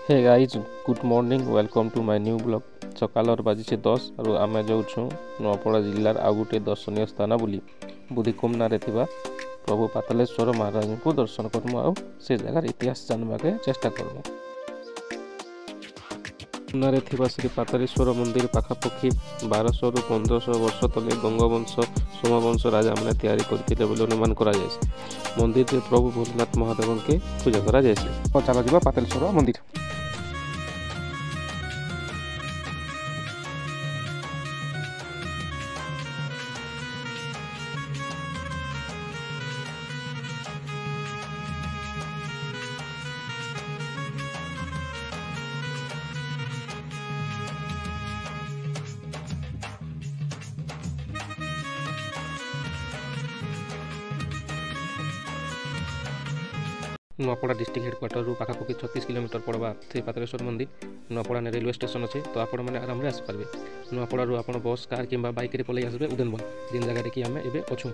Hey guys good morning welcome to my new blog. सकाल बाजी 10 और आम जाऊँ नुआपड़ा जिलार आउ गोटे दर्शनीय स्थान बुली बुधिकुमना प्रभु पातालेश्वर महाराज को दर्शन करमु आ से जगार इतिहास जानवाके चेष्टा करमु। कुमनारे श्री पातालेश्वर मंदिर पाखापाखि 1200 रु 1500 वर्ष तले गंगवंश सोमवंश राजा मैंने तैयारी करते अनुमान कर मंदिर में प्रभु भोलेनाथ महादेव के पूजा करा चल जा पातालेश्वर मंदिर। नुआपड़ा डिस्ट्रिक्ट हेडक्वार्टर रू पाखापाखि 36 किलोमीटर पड़वा श्री पातालेश्वर मंदिर। नुआपड़ा ने रेलवे स्टेशन अच्छे तो आपण मैंने आराम से आसपारे। नुआपड़ा रू आप बस कार कि बाइक रे पलि आसबे उदेनबल जिन जगह कि आम एवं अच्छू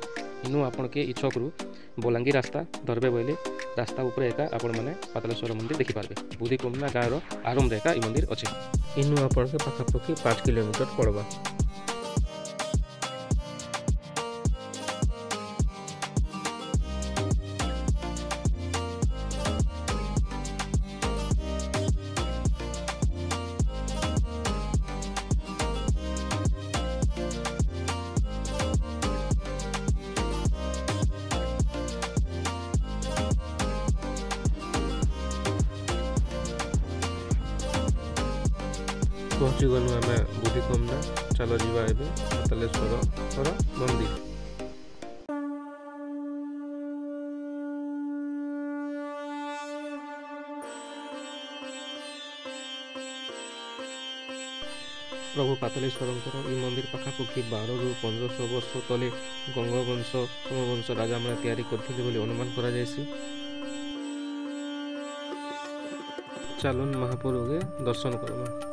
इनू आपण के इच्छक रू बलांगी रास्ता धरबे बोले रास्ता उपर एका आपण मैंने पातालेश्वर मंदिर देखिपारे। बुधिकुमना गाँव आरंभ एका ई मंदिर अच्छे इनू आपण के पाखापाखि 5 किलोमीटर पड़वा। पहुँची गलु आम बुधिकुमना चलो जीवा एबे पातालेश्वर मंदिर। प्रभु पातालेश्वर मंदिर पाखापाखि 12 रु 1500 वर्ष तले गंगवंश सोमवंश राजा मैंने तैयारी करते अनुमान करा जायसी। चलन महाप्रभु के दर्शन करमा।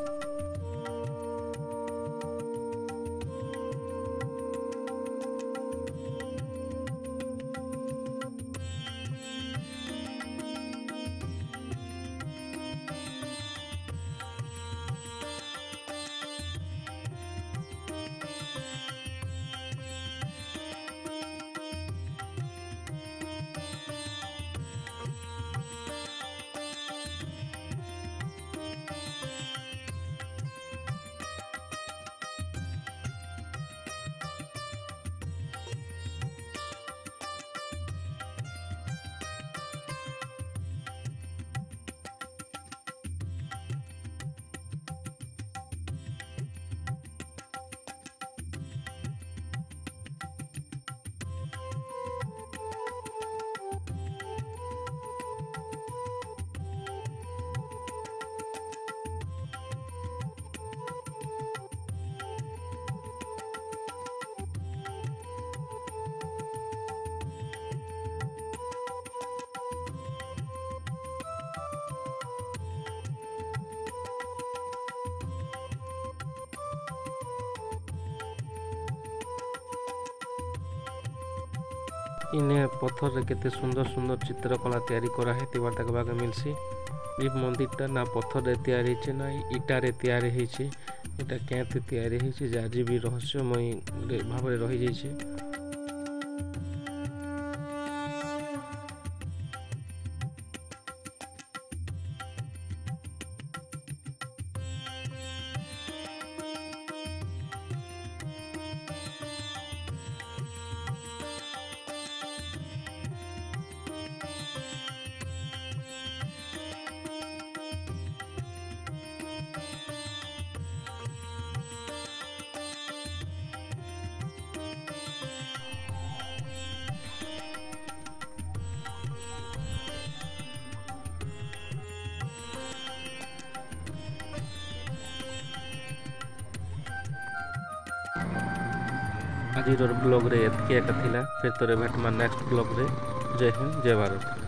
इन्हें पत्थर रे केते सुंदर सुंदर चित्रकला तैयारी करा है तिबार देखबाके मिलसी। ई मंदिरटा ना पत्थर रे तैयारी छे ना ईटा रे तैयारी है छे। एटा केते तैयारी है छे जाजी भी रहस्यमय भाव रे रही जाय छे। आज ब्लॉग रे एतकी एका थिला फिर तोरे भेटमा नेक्स्ट ब्लॉग रे। जय हिंद जय भारत।